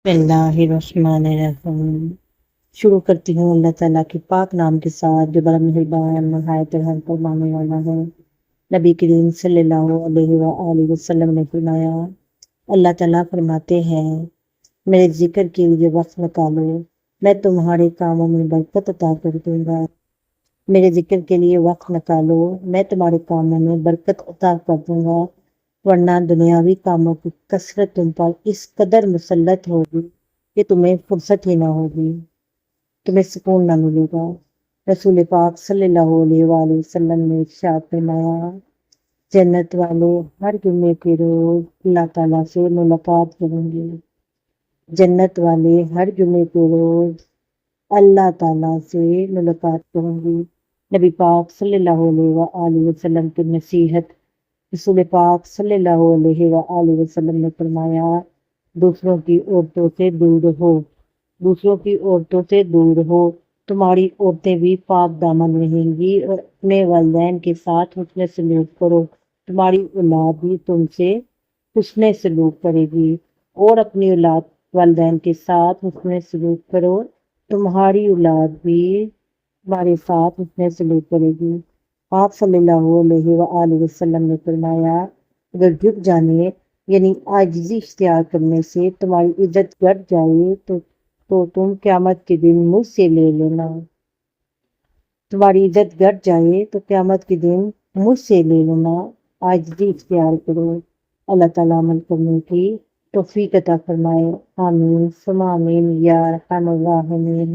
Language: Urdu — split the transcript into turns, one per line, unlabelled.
بسم اللہ الرحمن الرحیم۔ شروع کرتی ہوں اللہ تعالیٰ کے پاک نام کے ساتھ جو بڑا مہربان نہایت رحم فرمانے والا ہے۔ نبی کریم صلی اللہ علیہ وآلہ وسلم نے فرمایا، اللہ تعالیٰ فرماتے ہیں، میرے ذکر کے لیے وقت نکالو، میں تمہارے کاموں میں برکت عطا کر دوں گا۔ میرے ذکر کے لیے وقت نکالو، میں تمہارے کاموں میں برکت عطا کر دوں گا، ورنہ دنیاوی کاموں کی کثرت تم پر اس قدر مسلط ہوگی کہ تمہیں فرصت ہی نہ ہوگی، تمہیں سکون نہ ملے گا۔ رسول پاک صلی اللہ علیہ وآلہ وسلم نے ارشاد فرمایا، جنت والے ہر جمعے کے روز اللہ تعالیٰ سے ملاقات کریں گے۔ جنت والے ہر جمعے کے روز اللہ تعالیٰ سے ملاقات کریں گے۔ نبی پاک صلی اللہ علیہ وآلہ وسلم کی نصیحت۔ رسول پاک صلی اللہ علیہ وآلہ وسلم نے فرمایا، دوسروں کی عورتوں سے دور رہو، دوسروں کی عورتوں سے دور رہو، تمہاری عورتیں بھی پاک دامن رہیں گی، اور اپنے والدین کے ساتھ حسن سلوک کرو، تمہاری اولاد بھی تم سے حسن سلوک کرے گی، اور اپنی اولاد والدین کے ساتھ حسن سلوک کرو، تمہاری اولاد بھی تمہارے ساتھ حسن سلوک کرے گی۔ آپ صلی اللہ علیہ وآلہ وسلم نے فرمایا، اگر جھک جانے یعنی عاجزی اختیار کرنے سے تمہاری عزت گھٹ جائے تو تم قیامت کے دن مجھ سے لے لینا۔ تمہاری عزت گھٹ جائے تو قیامت کے دن مجھ سے لے لینا، عاجزی اختیار کرو۔ اللہ تعالیٰ عمل کرنے کی توفیق عطا فرمائے، آمین ثم آمین یا ارحم الراحمین۔